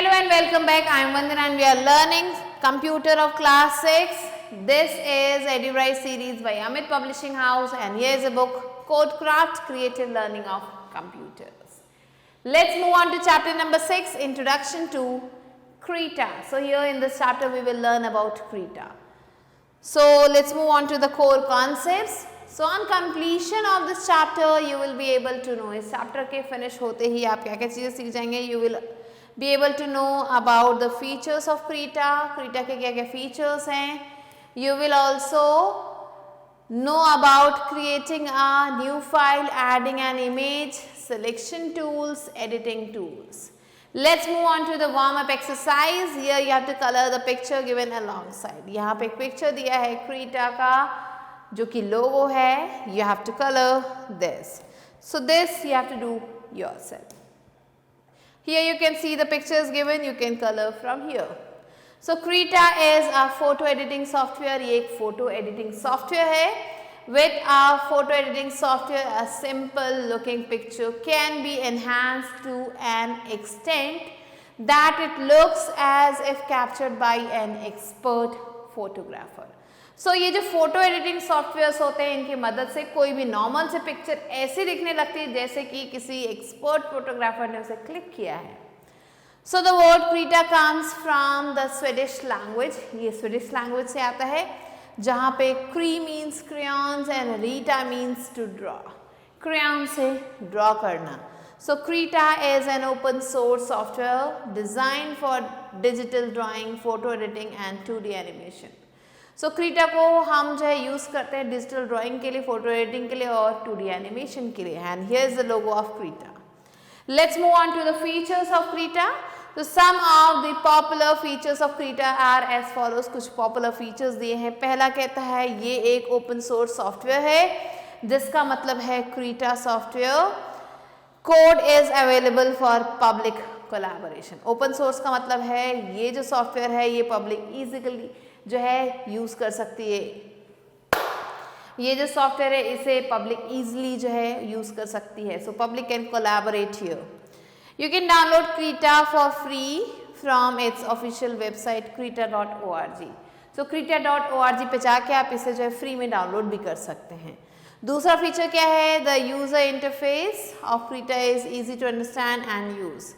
Hello and welcome back. I am Vandana and we are learning Computer of Class 6. This is EduRise series by Amit Publishing House and here is a book Codecraft Creative Learning of Computers. Let's move on to chapter number 6, Introduction to Krita. So here in this chapter we will learn about Krita. So let's move on to the core concepts. So on completion of this chapter you will be able to know, इस chapter के finish होते ही आप क्या क्या चीज़ें सीख जाएंगे. You will be able to know about the features of Krita. Krita के क्या क्या features हैं. You will also know about creating a new file, adding an image, selection tools, editing tools. Let's move on to the warm up exercise. Here you have to color the picture given alongside. यहाँ पे एक picture दिया है Krita का जो कि logo है. You have to color this. So this you have to do yourself. Here you can see the pictures given. You can color from here. So Krita is a photo editing software. ये एक photo editing software है. With a photo editing software, a simple looking picture can be enhanced to an extent that it looks as if captured by an expert photographer. So ये जो photo editing softwares होते हैं इनकी मदद से कोई भी नॉर्मल से पिक्चर ऐसी दिखने लगती है जैसे कि किसी एक्सपर्ट फोटोग्राफर ने उसे क्लिक किया है. So the word Krita comes from the Swedish language. ये स्वीडिश लैंग्वेज से आता है जहाँ पे kri means crayons and rita means to draw. Crayon से ड्रॉ करना. So Krita is an open source software design for digital drawing, photo editing and 2D animation. So Krita को हम जो है यूज़ करते हैं डिजिटल ड्राइंग के लिए, फोटो एडिटिंग के लिए और 2D एनिमेशन के लिए. And here is the logo of Krita. Let's move on to the features of Krita. तो some of the popular features of Krita are as follows. कुछ popular features दिए हैं. पहला कहता है ये एक ओपन सोर्स सॉफ्टवेयर है जिसका मतलब है Creta software code is available for public collaboration. Open source का मतलब है ये जो सॉफ्टवेयर है ये पब्लिक इजीली जो है यूज़ कर सकती है. ये जो सॉफ्टवेयर है इसे पब्लिक इजीली जो है यूज़ कर सकती है. So public can collaborate here. You can download Creta for free from its official website krita.org. So krita.org पे जाके आप इसे जो है फ्री में डाउनलोड भी कर सकते हैं. दूसरा फीचर क्या है? The user interface of Krita is easy to understand and use.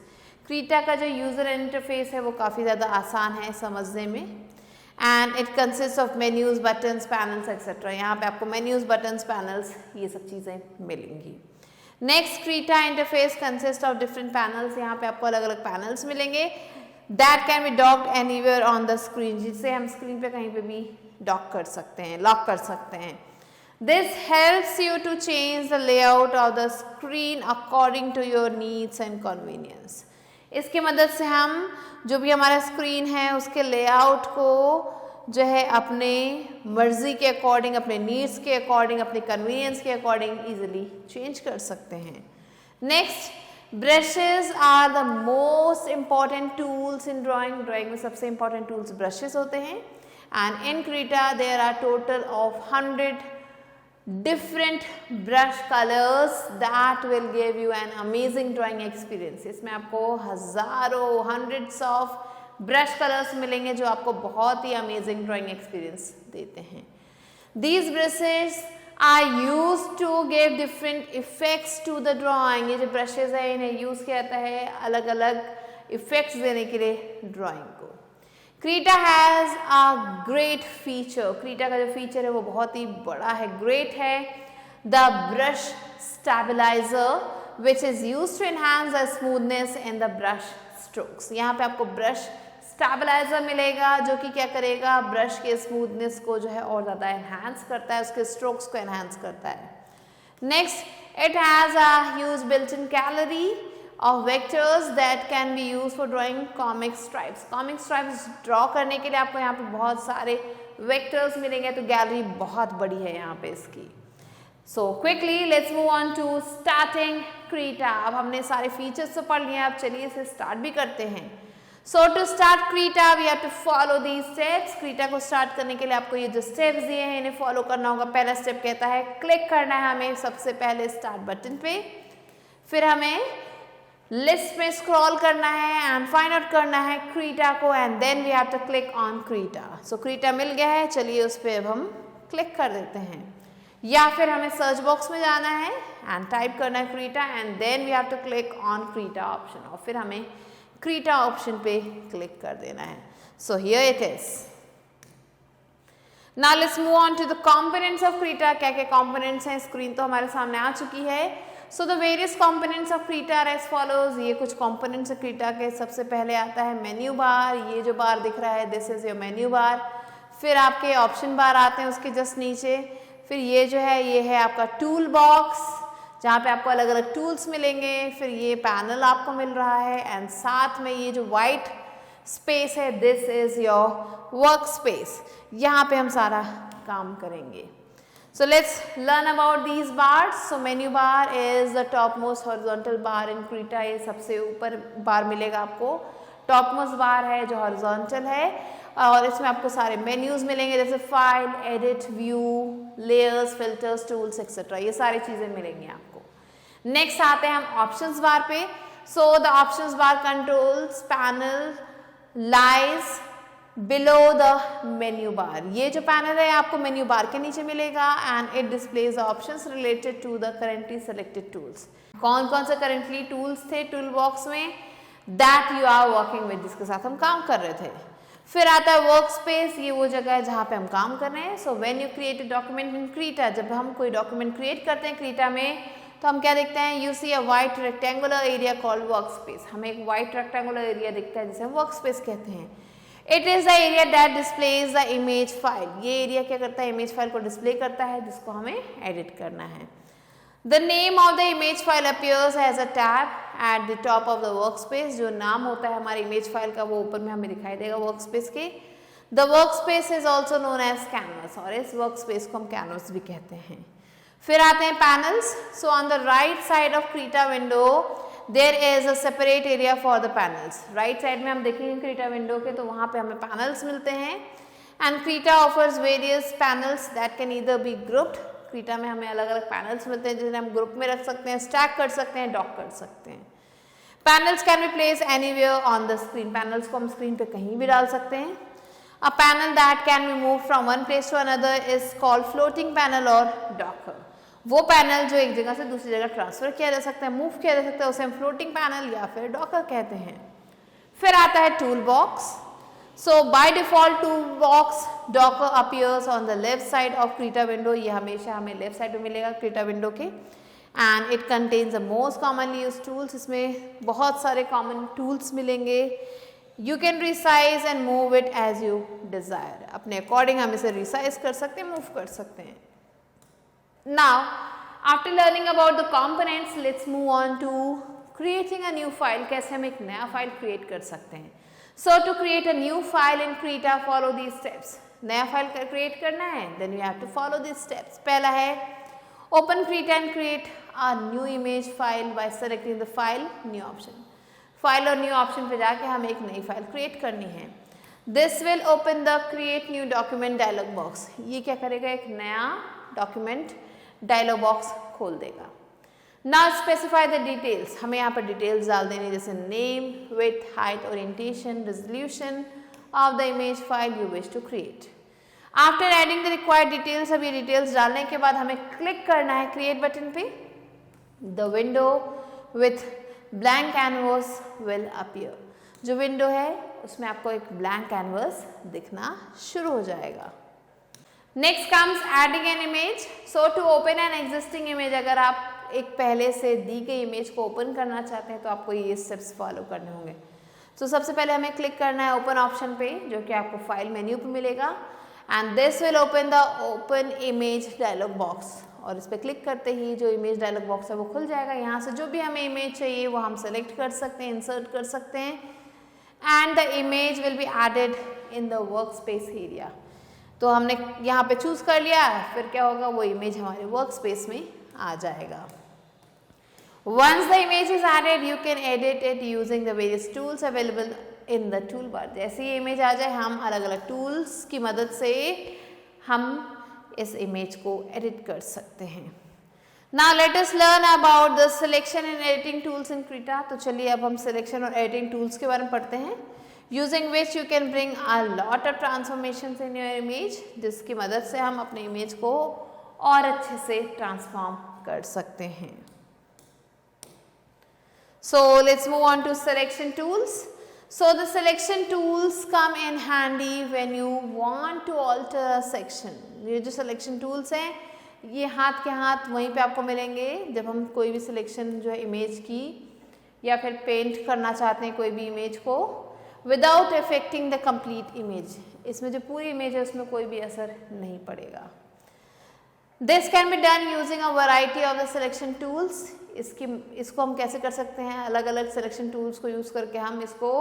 Krita का जो यूज़र इंटरफेस है वो काफ़ी ज़्यादा आसान है समझने में. And it consist of menus, buttons, panels etcetera. यहाँ पे आपको मेन्यूज, बटन्स, पैनल्स ये सब चीज़ें मिलेंगी. Next Creta interface consist of different panels. यहाँ पे आपको अलग अलग पैनल्स मिलेंगे that can B docked anywhere on the screen, जिससे हम स्क्रीन पे कहीं पे भी डॉक कर सकते हैं, लॉक कर सकते हैं. This helps you to change the layout of the screen according to your needs and convenience. इसकी मदद से हम जो भी हमारा स्क्रीन है उसके लेआउट को जो है अपने मर्जी के अकॉर्डिंग, अपने नीड्स के अकॉर्डिंग, अपने कन्वीनियंस के अकॉर्डिंग इजीली चेंज कर सकते हैं. Next, brushes are the most important tools in drawing. Drawing में सबसे इम्पॉर्टेंट टूल्स ब्रशेस होते हैं. And in Krita there are total of 100 different brush colors that will give you an amazing drawing experience. इसमें आपको हजारों, hundreds of brush colors मिलेंगे जो आपको बहुत ही amazing drawing experience देते हैं. These brushes are used to give different effects to the drawing. ये जो brushes है इन्हें यूज़ किया जाता है अलग अलग effects देने के लिए drawing को. Creta has a great feature. Creta का जो फीचर है वो बहुत ही बड़ा है, ग्रेट है. The brush stabilizer which is use to enhance the smoothness in the brush strokes. यहाँ पे आपको ब्रश स्टेबलाइजर मिलेगा जो कि क्या करेगा, ब्रश के स्मूथनेस को जो है और ज़्यादा एनहांस करता है, उसके स्ट्रोक्स को एनहांस करता है. Next, it has a huge built in gallery of vectors that can be used for drawing comic stripes. Comic stripes draw करने के लिए आपको यहाँ पे बहुत सारे vectors मिलेंगे. तो गैलरी बहुत बड़ी है यहाँ पे इसकी. So quickly let's move on to starting Krita. अब हमने सारे features तो पढ़ लिए. अब चलिए इसे start भी करते हैं. So to start Krita we have to follow these steps. Krita को start करने के लिए आपको ये जो steps दिए हैं इन्हें follow करना होगा. पहला step कहता है click करना है हमें सबसे पहले start button पे. फिर हमें लिस्ट में स्क्रॉल करना है एंड फाइंड आउट करना है क्रीटा को and then we have to click on Krita. So Krita मिल गया है, चलिए उस पर अब हम क्लिक कर देते हैं, या फिर हमें सर्च बॉक्स में जाना है एंड टाइप करना है Krita and then we have to click on Krita option, और फिर हमें क्रीटा ऑप्शन पे क्लिक कर देना है। So here it is. Now let's move on to the components of Krita. क्या क्या कंपोनेंट्स हैं, स्क्रीन तो हमारे सामने आ चुकी है। So the various components of Krita are as follows. ये कुछ कंपोनेंट्स है क्रीटा के। सबसे पहले आता है मेन्यू बार, ये जो बार दिख रहा है this is your menu bar. फिर आपके ऑप्शन बार आते हैं उसके जस्ट नीचे। फिर ये जो है ये है आपका टूल बॉक्स, जहाँ पे आपको अलग अलग टूल्स मिलेंगे। फिर ये पैनल आपको मिल रहा है एंड साथ में ये जो वाइट स्पेस है this is your work space, यहाँ पे हम सारा काम करेंगे। So let's learn about these bars. So menu bar is the topmost horizontal bar in Krita. ये सबसे ऊपर बार मिलेगा आपको। Topmost bar है जो horizontal है और इसमें आपको सारे menus मिलेंगे जैसे file, edit, view, layers, filters, tools, etc. ये सारी चीज़ें मिलेंगी आपको। Next आते हैं हम options bar पे। So the options bar controls panel lies below the menu bar. ये जो पैनल है आपको मेन्यू बार के नीचे मिलेगा and it displays options related to the currently selected tools. कौन कौन से करेंटली टूल्स थे टूल बॉक्स में that you are working with, जिसके साथ हम काम कर रहे थे। फिर आता है वर्क स्पेस, ये वो जगह है जहाँ पे हम काम कर रहे हैं। So when you create a document in Creta, जब हम कोई डॉक्यूमेंट क्रिएट करते हैं क्रीटा में तो हम क्या देखते हैं, you see a white rectangular area called work space. हमें एक वाइट रेक्टेंगुलर एरिया दिखता है जिसे हम वर्क स्पेस कहते हैं। It is the area that displays the image file. ये एरिया क्या करता है, इमेज फाइल को डिस्प्ले करता है जिसको हमें एडिट करना है। The name of the image file appears as a tab at the top of the work space. जो नाम होता है हमारी इमेज फाइल का वो ऊपर में हमें दिखाई देगा वर्क स्पेस के। The work space is also known as canvas, और इस वर्क स्पेस को हम कैनवस भी कहते हैं। फिर आते हैं panels. So on the right side of Krita window there is a separate area for the panels. Right side में हम देखेंगे क्रीटा विंडो के तो वहाँ पे हमें पैनल्स मिलते हैं and Creta offers various panels that can either be grouped. Creta में हमें अलग अलग पैनल्स मिलते हैं जिन्हें हम ग्रुप में रख सकते हैं, स्टैक कर सकते हैं, डॉक कर सकते हैं। Panels can be place anywhere on the screen. Panels को हम स्क्रीन पे कहीं भी डाल सकते हैं। A panel that can be move from one place to another is called floating panel और डॉकर। वो पैनल जो एक जगह से दूसरी जगह ट्रांसफर किया जा सकता है, मूव किया जा सकता है, उसे हम फ्लोटिंग पैनल या फिर डॉकर कहते हैं। फिर आता है tool box. So by default tool box docker appears on the left side of Krita window. ये हमेशा हमें लेफ्ट साइड में मिलेगा क्रीटा विंडो के and it contains the most commonly use tools. इसमें बहुत सारे कॉमन टूल्स मिलेंगे। You can resize and move it as you desire. अपने अकॉर्डिंग हम इसे रिसाइज कर सकते हैं, मूव कर सकते हैं। Now, after learning about the components, let's move on to creating a new file. कैसे हम एक नया फाइल क्रिएट कर सकते हैं। So to create a new file in Krita, follow these steps. नया फाइल क्रिएट करना है, then we have to follow these steps. पहला है open Krita and create a new image file by selecting the file new option. File और new option पे जाके हमें एक नई फाइल क्रिएट करनी है। This will open the create new document dialog box. ये क्या करेगा, एक नया डॉक्यूमेंट डायलॉग बॉक्स खोल देगा। Now specify the details. हमें यहाँ पर डिटेल्स डाल देनी जैसे name, width, height, orientation, resolution of the image file you wish to create. After adding the required details, अब ये डिटेल्स डालने के बाद हमें क्लिक करना है क्रिएट बटन पे। The window with blank canvas will appear. जो विंडो है उसमें आपको एक ब्लैंक कैनवस दिखना शुरू हो जाएगा। Next comes adding an image. So to open an existing image, अगर आप एक पहले से दी गई इमेज को ओपन करना चाहते हैं तो आपको ये स्टेप्स फॉलो करने होंगे। सो सबसे पहले हमें क्लिक करना है ओपन ऑप्शन पे जो कि आपको फाइल मेन्यू पे मिलेगा and this will open the open image dialog box. और इस पर क्लिक करते ही जो इमेज डायलॉग बॉक्स है वो खुल जाएगा। यहाँ से जो भी हमें इमेज चाहिए वो हम सेलेक्ट कर सकते हैं, इंसर्ट कर सकते हैं and the image will be added in the work space area. तो हमने यहाँ पे चूज कर लिया, फिर क्या होगा, वो इमेज हमारे वर्क स्पेस में आ जाएगा। Once the image is added, you can edit it using the various tools available in the toolbar. जैसे ही इमेज आ जाए हम अलग अलग टूल्स की मदद से हम इस इमेज को एडिट कर सकते हैं। Now let us learn about the selection and editing tools in Krita. तो चलिए अब हम selection और editing tools के बारे में पढ़ते हैं, using which you can bring a lot of transformations in your image, जिसकी मदद से हम अपने image को और अच्छे से transform कर सकते हैं. So let's move on to selection tools. So the selection tools come in handy when you want to alter a section. ये जो selection tools हैं ये हाथ के हाथ वहीं पे आपको मिलेंगे जब हम कोई भी सिलेक्शन जो है इमेज की या फिर पेंट करना चाहते हैं कोई भी इमेज को without affecting the complete image. इसमें जो पूरी इमेज है उसमें कोई भी असर नहीं पड़ेगा. This can be done using a variety of the selection tools. इसको हम कैसे कर सकते हैं, अलग अलग सिलेक्शन टूल्स को यूज़ करके हम इसको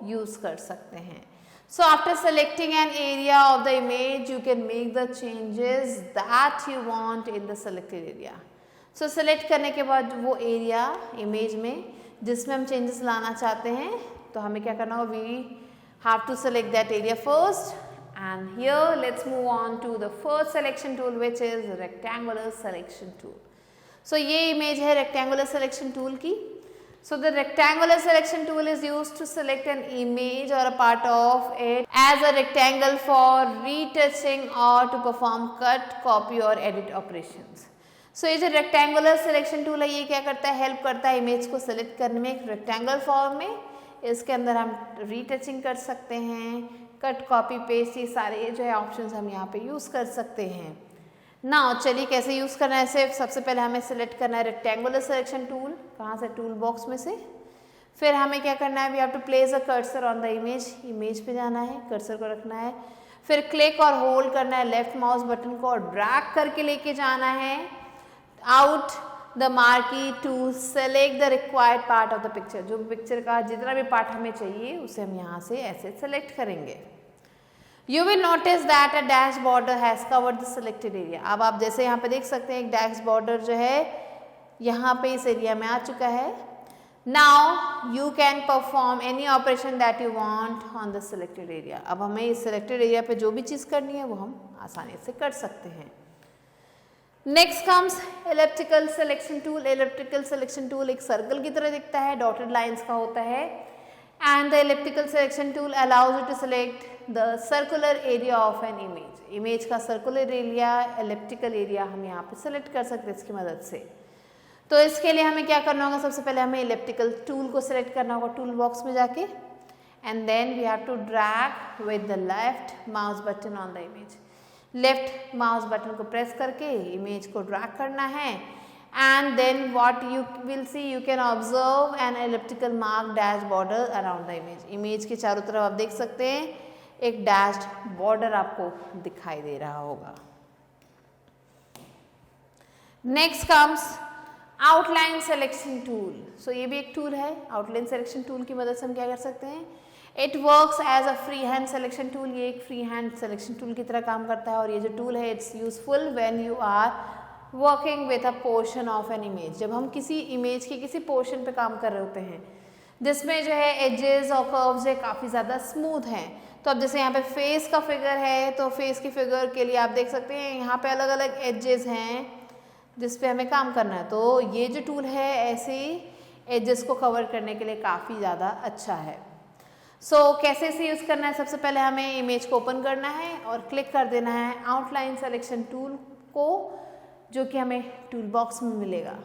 यूज़ कर सकते हैं. So after selecting an area of the image, you can make the changes that you want in the selected area. So select करने के बाद वो area image में जिसमें हम changes लाना चाहते हैं तो हमें क्या करना होगा, we have to select that area first. And here let's move on to the first selection tool which is rectangular selection tool. So ये image है rectangular selection tool की. So the rectangular selection tool is used to select an image or a part of it as a rectangle for retouching or to perform cut, copy or edit operations. So ये जो rectangular selection tool है ये क्या करता है, help करता है image को select करने में एक rectangle form में. इसके अंदर हम retouching कर सकते हैं, cut, copy, paste, ये सारे जो है options हम यहाँ पे use कर सकते हैं. नाउ चलिए कैसे यूज़ करना है इसे. सबसे पहले हमें सेलेक्ट करना है रेक्टेंगुलर सिलेक्शन टूल. कहाँ से, टूल बॉक्स में से. फिर हमें क्या करना है, we have to place a cursor on the image. Image पे जाना है, कर्सर को रखना है, फिर क्लिक और होल्ड करना है लेफ्ट माउस बटन को और ड्रैग करके लेके जाना है out the marquee to select the required part of the picture. जो पिक्चर का जितना भी पार्ट हमें चाहिए उसे हम यहाँ से ऐसे सेलेक्ट करेंगे. You will notice that a dash border has covered the selected area. अब आप जैसे यहाँ पे देख सकते हैं एक डैश बॉर्डर जो है यहाँ पे इस एरिया में आ चुका है. Now you can perform any operation that you want on the selected area. अब हमें इस selected area पे जो भी चीज़ करनी है वो हम आसानी से कर सकते हैं. Next comes elliptical selection tool. Elliptical selection tool एक सर्कल की तरह दिखता है, dotted lines का होता है. And the elliptical selection tool allows you to select the circular area of an image. Image का सर्कुलर एरिया, एलिप्टिकल एरिया हम यहाँ पे सेलेक्ट कर सकते हैं इसकी मदद से. तो इसके लिए हमें क्या करना होगा, सबसे पहले हमें एलिप्टिकल टूल को सेलेक्ट करना होगा टूल बॉक्स में जाके. And then we have to drag with the left mouse button on the image. Left mouse button को प्रेस करके इमेज को ड्रैग करना है. And then what you will see, you can observe an elliptical mark dash border around the image. Image के चारों तरफ आप देख सकते हैं एक डैश्ड बॉर्डर आपको दिखाई दे रहा होगा. Next comes outline selection tool. So ये भी एक टूल है. आउटलाइन सिलेक्शन टूल की मदद से हम क्या कर सकते हैं, it works as a free hand selection tool. ये एक फ्री हैंड सिलेक्शन टूल की तरह काम करता है और ये जो टूल है it's useful when you are working with a portion of an image. जब हम किसी इमेज के किसी पोर्शन पे काम कर रहे होते हैं जिसमें जो है एजेस और कर्व्स है काफ़ी ज़्यादा स्मूथ हैं. तो अब जैसे यहाँ पे फेस का फिगर है तो फेस की फिगर के लिए आप देख सकते हैं यहाँ पे अलग अलग एजेस हैं जिस पे हमें काम करना है. तो ये जो टूल है ऐसे एजेस को कवर करने के लिए काफ़ी ज़्यादा अच्छा है. सो कैसे इसे यूज़ करना है, सबसे पहले हमें इमेज को ओपन करना है और क्लिक कर देना है आउटलाइन सेलेक्शन टूल को जो कि हमें टूल बॉक्स में मिलेगा.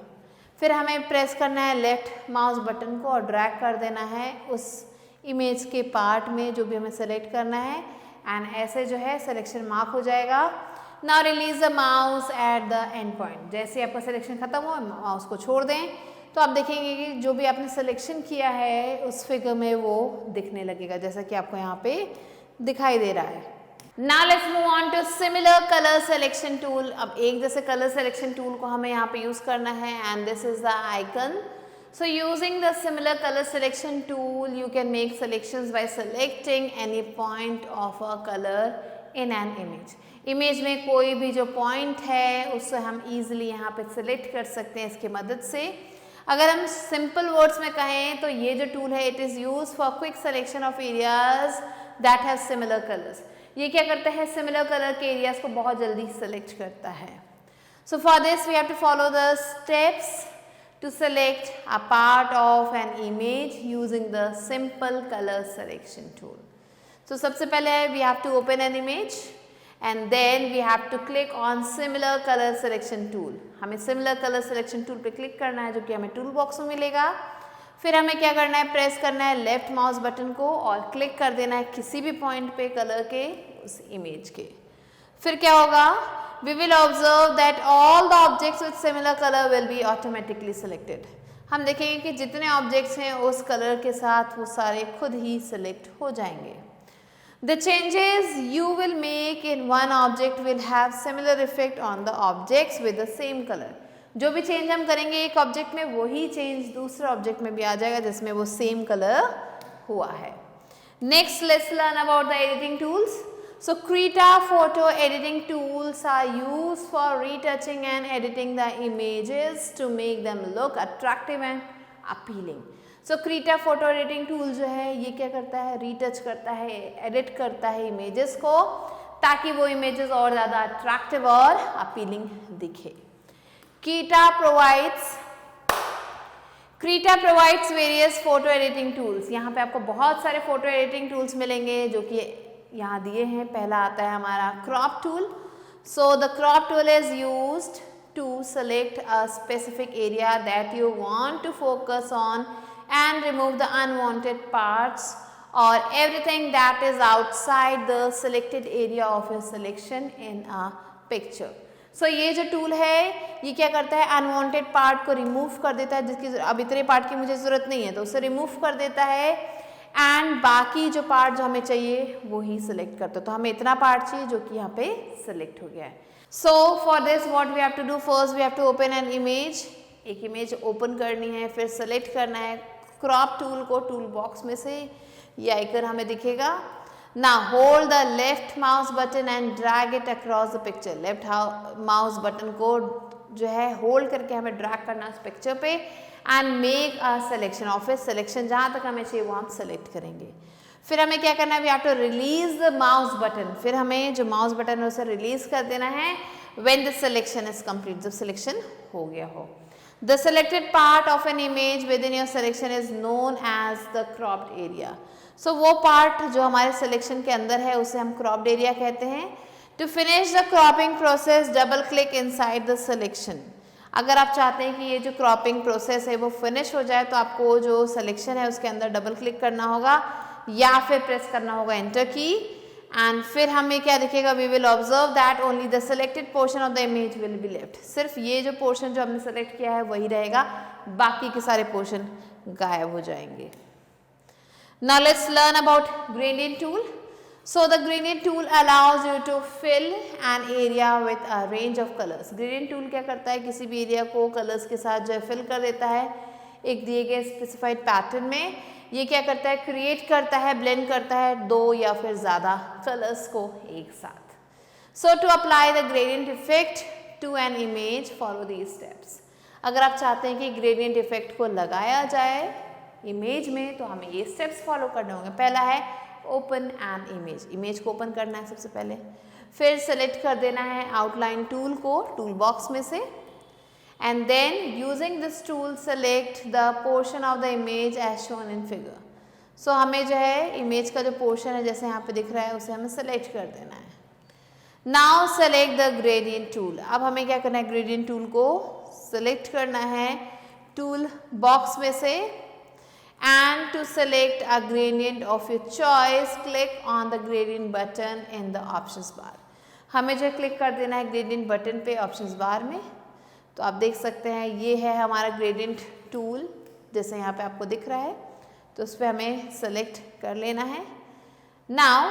फिर हमें प्रेस करना है लेफ्ट माउस बटन को और ड्रैग कर देना है उस इमेज के पार्ट में जो भी हमें सेलेक्ट करना है. एंड ऐसे जो है सिलेक्शन मार्क हो जाएगा. Now release the mouse at the end point. जैसे आपका सिलेक्शन खत्म हो माउस को छोड़ दें तो आप देखेंगे कि जो भी आपने सिलेक्शन किया है उस फिगर में वो दिखने लगेगा जैसा कि आपको यहाँ पे दिखाई दे रहा है. Now let's move on to similar color selection tool. अब एक जैसे color selection tool को हमें यहाँ पे यूज़ करना है and this is the icon. So using the similar color selection tool, you can make selections by selecting any point of a color in an image. Image में कोई भी जो point है उससे हम easily यहाँ पे select कर सकते हैं इसकी मदद से. अगर हम simple words में कहें तो ये जो tool है it is used for quick selection of areas that have similar colors. ये क्या करता है, सिमिलर कलर के एरियाज को बहुत जल्दी सेलेक्ट करता है. So for this we have to follow the steps to select a part of an image using the simple color selection tool. So सबसे पहले we have to open an image and then we have to click on similar color selection tool. हमें similar color selection tool पे click करना है जो कि हमें tool box में मिलेगा. फिर हमें क्या करना है, प्रेस करना है लेफ्ट माउस बटन को और क्लिक कर देना है किसी भी पॉइंट पे कलर के उस इमेज के. फिर क्या होगा, we will observe that all the objects with similar color will be automatically selected. हम देखेंगे कि जितने ऑब्जेक्ट्स हैं उस कलर के साथ वो सारे खुद ही सिलेक्ट हो जाएंगे. The changes you will make in one object will have similar effect on the objects with the same color. जो भी चेंज हम करेंगे एक ऑब्जेक्ट में वही चेंज दूसरे ऑब्जेक्ट में भी आ जाएगा जिसमें वो सेम कलर हुआ है. Next let's learn about the editing tools. So Krita photo editing tools are used for retouching and editing the images to make them look attractive and appealing. So Krita photo editing tool जो है ये क्या करता है, retouch करता है, edit करता है इमेजेस को ताकि वो इमेजेस और ज़्यादा अट्रैक्टिव और अपीलिंग दिखे. Krita provides various photo editing tools. यहाँ पे आपको बहुत सारे फोटो एडिटिंग टूल्स मिलेंगे जो कि यहाँ दिए हैं. पहला आता है हमारा crop tool. So the crop tool is used to select a specific area that you want to focus on and remove the unwanted parts or everything that is outside the selected area of your selection in a picture. So ये जो tool है ये क्या करता है, unwanted part को remove कर देता है जिसकी अब इतने पार्ट की मुझे ज़रूरत नहीं है तो उसे रिमूव कर देता है एंड बाकी जो पार्ट जो हमें चाहिए वो ही सिलेक्ट करता है. तो हमें इतना पार्ट चाहिए जो कि यहाँ पे सिलेक्ट हो गया है. So for this what we have to do, first we have to open an image. एक इमेज ओपन करनी है, फिर सेलेक्ट करना है क्रॉप टूल को टूल बॉक्स में से, ये आइकन हमें दिखेगा. Now hold the left mouse button and drag it across the picture. Left mouse button को जो है होल्ड करके हमें ड्रैग करना है उस पिक्चर पे and make a selection of it. Selection जहाँ तक हमें चाहिए वो हम सेलेक्ट करेंगे. फिर हमें क्या करना है, we have to release the mouse button. फिर हमें जो माउस बटन है उसे रिलीज कर देना है when the selection is complete, जब सिलेक्शन हो गया हो. The selected part of an image within your selection is known as the cropped area. So वो part जो हमारे selection के अंदर है उसे हम cropped area कहते हैं. To finish the cropping process, double click inside the selection. अगर आप चाहते हैं कि ये जो cropping process है वो finish हो जाए तो आपको जो selection है उसके अंदर double click करना होगा या फिर press करना होगा enter की. एंड फिर हमें क्या दिखेगा, we will observe that only the selected portion of the image will be left. सिर्फ ये जो पोर्शन जो हमने सेलेक्ट किया है वही रहेगा, बाकी के सारे पोर्शन गायब हो जाएंगे. Now let's learn about gradient tool. So the gradient tool allows you to fill an area with a range of colours. Gradient tool क्या करता है, किसी भी एरिया को कलर्स के साथ जो है फिल कर देता है एक दिए गए स्पेसिफाइड पैटर्न में. ये क्या करता है, क्रिएट करता है, ब्लेंड करता है दो या फिर ज़्यादा कलर्स को एक साथ. So to apply the gradient effect to an image follow these steps. अगर आप चाहते हैं कि ग्रेडियंट इफेक्ट को लगाया जाए इमेज में तो हमें ये स्टेप्स फॉलो करने होंगे. पहला है ओपन एन इमेज. इमेज को ओपन करना है सबसे पहले. फिर सेलेक्ट कर देना है आउटलाइन टूल को टूल बॉक्स में से and then using this tool select the portion of the image as shown in figure. So हमें जो है इमेज का जो पोर्शन है जैसे यहाँ पे दिख रहा है उसे हमें सेलेक्ट कर देना है. Now select the gradient tool. अब हमें क्या करना है, ग्रेडियंट टूल को सेलेक्ट करना है टूल बॉक्स में से and to select a gradient of your choice click on the gradient button in the options bar. हमें जो क्लिक कर देना है ग्रेडियंट बटन पे ऑप्शंस बार में. तो आप देख सकते हैं ये है हमारा ग्रेडियंट टूल जैसे यहाँ पे आपको दिख रहा है, तो उस पर हमें सेलेक्ट कर लेना है. Now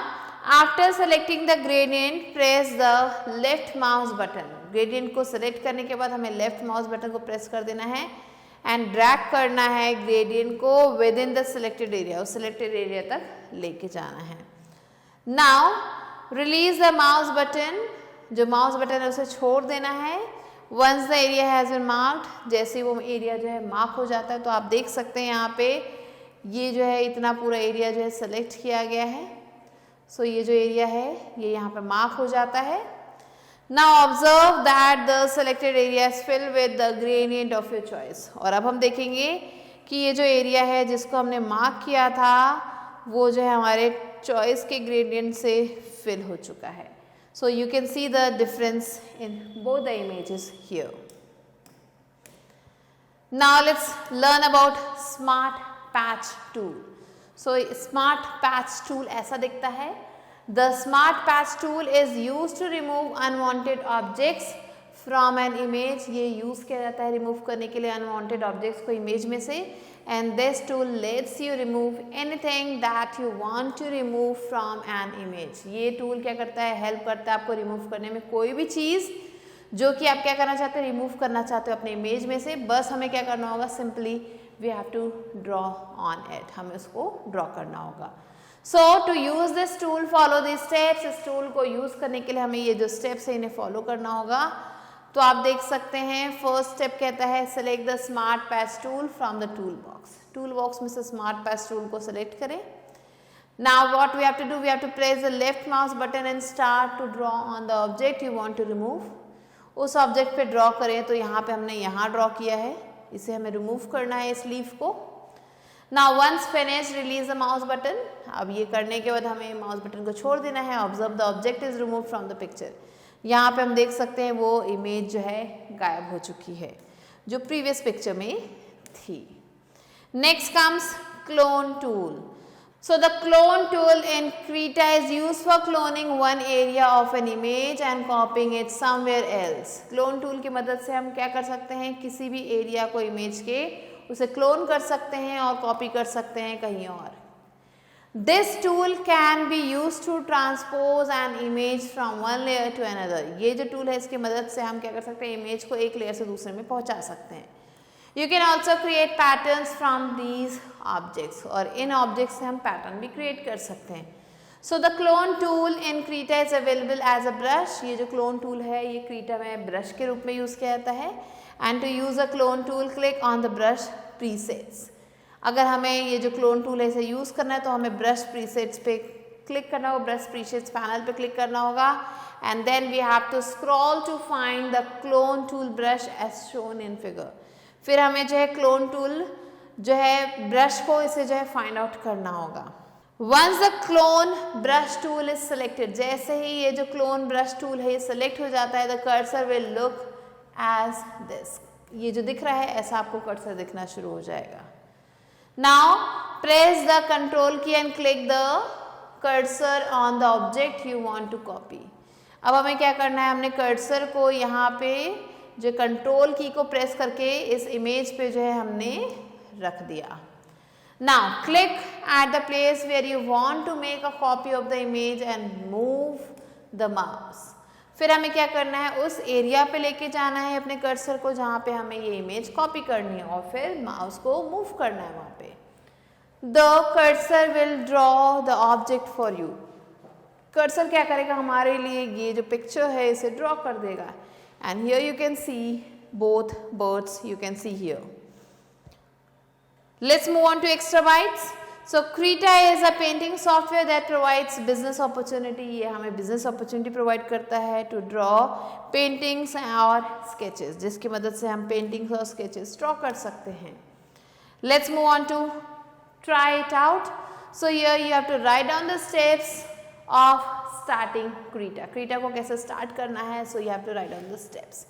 after selecting the gradient press the left mouse button. Gradient को सेलेक्ट करने के बाद हमें लेफ्ट माउस बटन को प्रेस कर देना है एंड ड्रैग करना है ग्रेडियंट को within the selected area, उस सिलेक्टेड एरिया तक लेके जाना है. Now release the mouse button. जो माउस बटन है उसे छोड़ देना है. Once the area has been marked, जैसे वो एरिया जो है मार्क हो जाता है तो आप देख सकते हैं यहाँ पे ये जो है इतना पूरा एरिया जो है सेलेक्ट किया गया है. सो ये जो एरिया है ये यहाँ पे मार्क हो जाता है. Now observe that the selected area is filled with the gradient of your choice. और अब हम देखेंगे कि ये जो एरिया है जिसको हमने मार्क किया था वो जो है हमारे चॉइस के ग्रेडियंट से फिल हो चुका है. So you can see the difference in both the images here. Now let's learn about Smart Patch tool. So Smart Patch tool ऐसा दिखता है. The Smart Patch tool is used to remove unwanted objects from an image. ये use किया जाता है remove करने के लिए unwanted objects को image में से. And this tool lets you remove anything that you want to remove from an image. ये tool क्या करता है, help करता है आपको remove करने में कोई भी चीज़ जो कि आप क्या करना चाहते हो, remove करना चाहते हो अपने image में से. बस हमें क्या करना होगा, simply we have to draw on it. हमें उसको draw करना होगा. So to use this tool, follow these steps. इस tool को use करने के लिए हमें ये जो steps है इन्हें follow करना होगा. तो आप देख सकते हैं फर्स्ट स्टेप कहता है select the smart patch tool from the tool box. Tool box में से smart patch tool को select करें. Now what we have to do, we have to press the left mouse button and start to draw on the object you want to remove. उस object पे draw करें तो यहाँ पे हमने यहाँ ड्रॉ किया है, इसे हमें रिमूव करना है इस लीफ को. Now once finished, release the mouse button. अब ये करने के बाद हमें माउस बटन को छोड़ देना है. Observe the object is removed from the picture. यहाँ पे हम देख सकते हैं वो इमेज जो है गायब हो चुकी है जो प्रीवियस पिक्चर में थी. Next comes clone tool. So the clone tool in Krita is used for cloning one area of an image and copying it somewhere else. Clone tool की मदद से हम क्या कर सकते हैं, किसी भी एरिया को इमेज के उसे क्लोन कर सकते हैं और कॉपी कर सकते हैं कहीं और. This tool can be used to transpose an image from one layer to another. ये जो टूल है इसकी मदद से हम क्या कर सकते हैं, इमेज को एक लेयर से दूसरे में पहुंचा सकते हैं. You can also create patterns from these objects. और इन ऑब्जेक्ट्स से हम पैटर्न भी क्रिएट कर सकते हैं. So the clone tool in Krita is available as a brush. ये जो क्लोन टूल है ये Krita में ब्रश के रूप में यूज़ किया जाता है. And to use a clone tool, click on the brush presets. अगर हमें ये जो क्लोन टूल है इसे यूज़ करना है तो हमें ब्रश प्रीसेट्स पे क्लिक करना होगा, ब्रश प्रीसेट्स पैनल पे क्लिक करना होगा. And then we have to scroll to find the clone tool brush as shown in figure. फिर हमें जो है क्लोन टूल जो है ब्रश को इसे जो है फाइंड आउट करना होगा. Once the clone brush tool is selected, जैसे ही ये जो क्लोन ब्रश टूल है ये सिलेक्ट हो जाता है, the cursor will look as this. ये जो दिख रहा है ऐसा आपको कर्सर दिखना शुरू हो जाएगा. Now press the control key and click the cursor on the object you want to copy. अब हमें क्या करना है, हमने कर्सर को यहाँ पे जो कंट्रोल की को प्रेस करके इस इमेज पे जो है हमने रख दिया. Now click at the place where you want to make a copy of the image and move the mouse. फिर हमें क्या करना है, उस एरिया पे लेके जाना है अपने कर्सर को जहाँ पे हमें ये इमेज कॉपी करनी है और फिर माउस को मूव करना है वहाँ पे. The cursor will draw the object for you. Cursor क्या करेगा हमारे लिए, ये जो पिक्चर है इसे ड्रॉ कर देगा. And here you can see both birds you can see here. Let's move on to extra bytes. So Krita is a painting software that provides business opportunity. ये हमें business opportunity provide करता है to draw paintings और sketches, जिसकी मदद से हम paintings और sketches draw कर सकते हैं. Let's move on to try it out. So here you have to write down the steps of starting Krita. Krita को कैसे start करना है, so you have to write down the steps.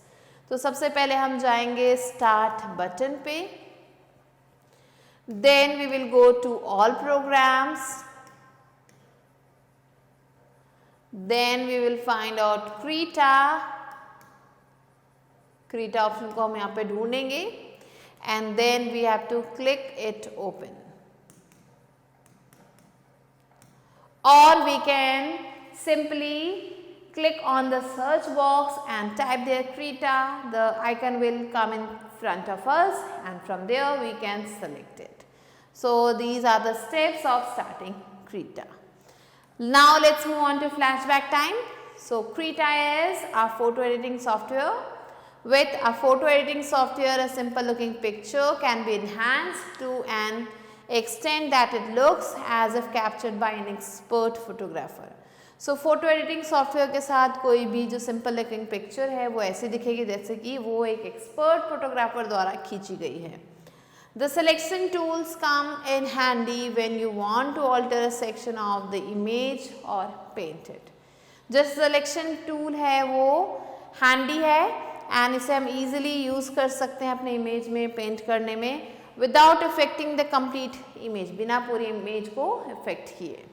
तो सबसे पहले हम जाएंगे start button पे. Then we will go to all programs. Then we will find out Krita. Krita option को हम यहाँ पे ढूंढेंगे and then we have to click it open. Or we can simply click on the search box and type there Krita. The icon will come in front of us and from there we can select it. So these are the steps of starting Krita. Now let's move on to flashback time. So Krita is a photo editing software. With a photo editing software, a simple looking picture can be enhanced to an extent that it looks as if captured by an expert photographer. So photo editing software के साथ कोई भी जो simple looking picture है वो ऐसे दिखेगी जैसे कि वो एक एक्सपर्ट फोटोग्राफर द्वारा खींची गई है। The selection tools come in handy when you want to alter a section of the image or paint it. जो selection tool है वो handy है and इसे हम easily use कर सकते हैं अपने image में paint करने में without affecting the complete image, बिना पूरी image को affect किए।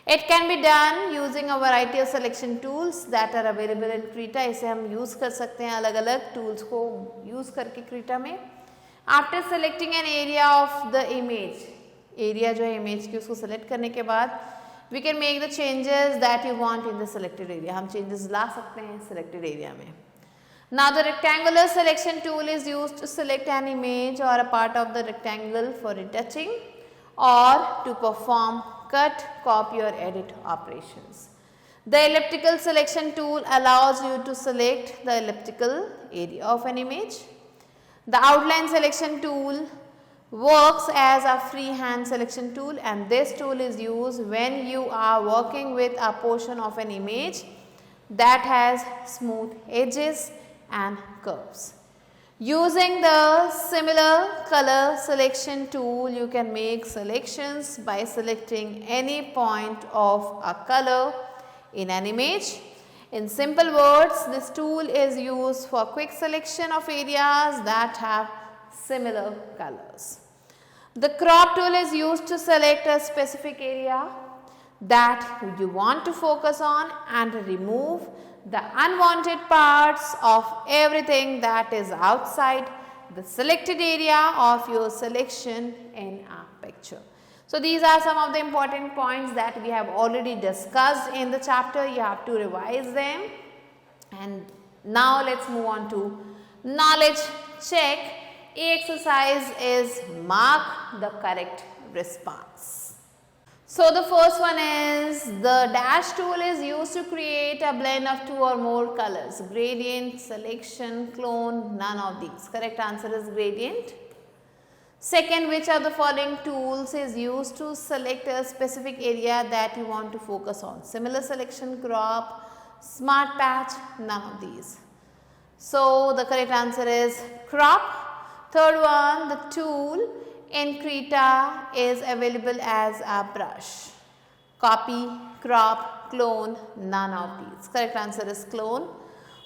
It can be done using a variety of selection tools that are available in Krita. इसे हम use कर सकते हैं अलग अलग tools को use करके Krita में। After selecting an area of the image, area जो है image की उसको select करने के बाद we can make the changes that you want in the selected area. हम changes ला सकते हैं selected area में। Now the rectangular selection tool is used to select an image or a part of the rectangle for retouching or to perform cut, copy or edit operations. The elliptical selection tool allows you to select the elliptical area of an image. The outline selection tool works as a freehand selection tool and this tool is used when you are working with a portion of an image that has smooth edges and curves. Using the similar color selection tool, you can make selections by selecting any point of a color in an image. In simple words, this tool is used for quick selection of areas that have similar colors. The crop tool is used to select a specific area that you want to focus on and remove the unwanted parts of everything that is outside the selected area of your selection in a picture. So, these are some of the important points that we have already discussed in the chapter. You have to revise them. And now, let us move on to knowledge check. A exercise is mark the correct response. So, the first one is the dash tool is used to create a blend of two or more colors. Gradient, selection, clone, none of these. Correct answer is gradient. Second, which of the following tools is used to select a specific area that you want to focus on? Similar selection, crop, smart patch, none of these. So, the correct answer is crop. Third one, the tool in Krita is available as a brush. Copy, crop, clone, none of these. Correct answer is clone.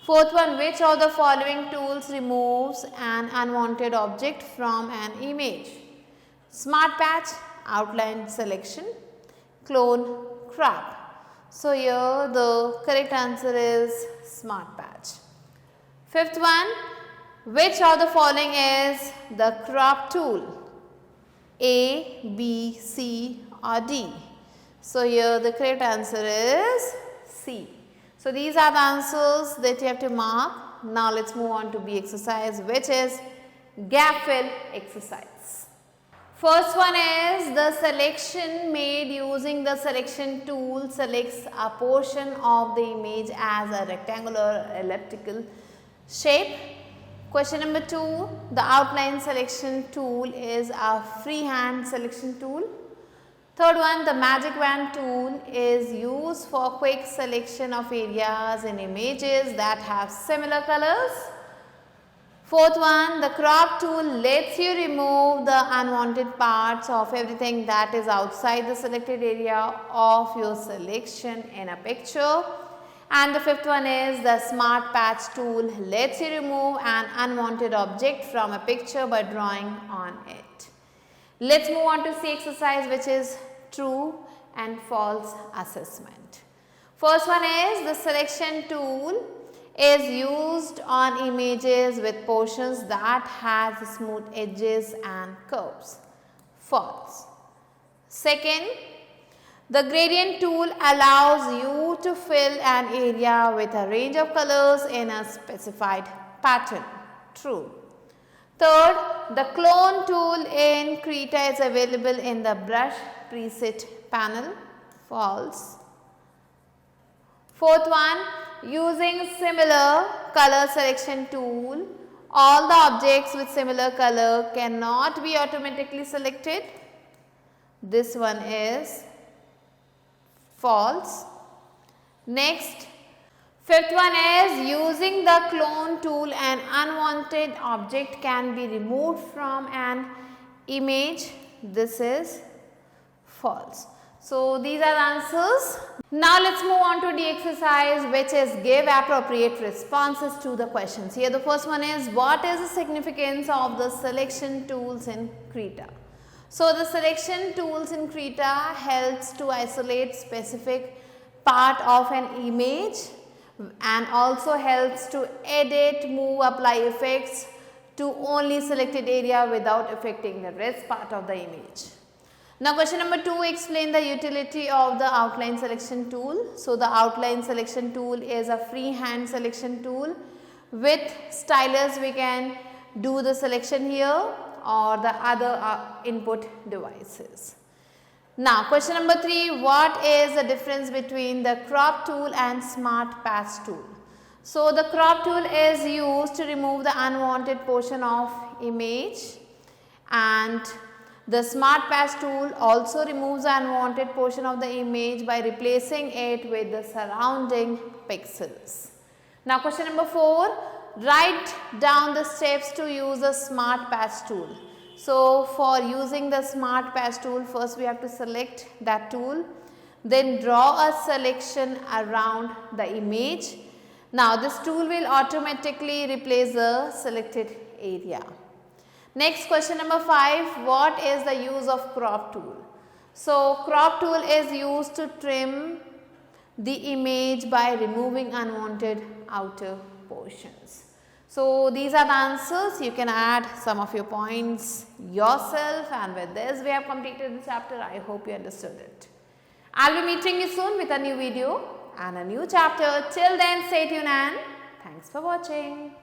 Fourth one, which of the following tools removes an unwanted object from an image? Smart patch, outline selection, clone, crop. So, here the correct answer is smart patch. Fifth one, which of the following is the crop tool? A, B, C or D? So, here the correct answer is C. So, these are the answers that you have to mark. Now, let us move on to B exercise, which is gap fill exercise. First one is the selection made using the selection tool selects a portion of the image as a rectangular or elliptical shape. Question number 2, the outline selection tool is a freehand selection tool. Third one, the magic wand tool is used for quick selection of areas in images that have similar colors. Fourth one, the crop tool lets you remove the unwanted parts of everything that is outside the selected area of your selection in a picture. And the fifth one is the smart patch tool lets you remove an unwanted object from a picture by drawing on it. Let's move on to C exercise, which is true and false assessment. First one is the selection tool is used on images with portions that has smooth edges and curves. False. Second, the gradient tool allows you to fill an area with a range of colors in a specified pattern. True. Third, the clone tool in Krita is available in the brush preset panel. False. Fourth one, using similar color selection tool, all the objects with similar color cannot be automatically selected. This one is false. Next, fifth one is using the clone tool, an unwanted object can be removed from an image. This is false. So, these are the answers. Now, let us move on to the exercise, which is give appropriate responses to the questions. Here the first one is, what is the significance of the selection tools in Krita? So, the selection tools in Krita helps to isolate specific part of an image and also helps to edit, move, apply effects to only selected area without affecting the rest part of the image. Now, question number 2, explain the utility of the outline selection tool. So, the outline selection tool is a freehand selection tool. With stylus we can do the selection here or the other input devices. Now, question number 3, what is the difference between the crop tool and smart patch tool? So, the crop tool is used to remove the unwanted portion of image, and the smart patch tool also removes the unwanted portion of the image by replacing it with the surrounding pixels. Now, question number 4, write down the steps to use the smart patch tool. So, for using the smart patch tool, first we have to select that tool, then draw a selection around the image. Now, this tool will automatically replace the selected area. Next, question number 5, what is the use of crop tool? So, crop tool is used to trim the image by removing unwanted outer portions. So, these are the answers. You can add some of your points yourself, and with this we have completed the chapter. I hope you understood it. I will be meeting you soon with a new video and a new chapter. Till then, stay tuned and thanks for watching.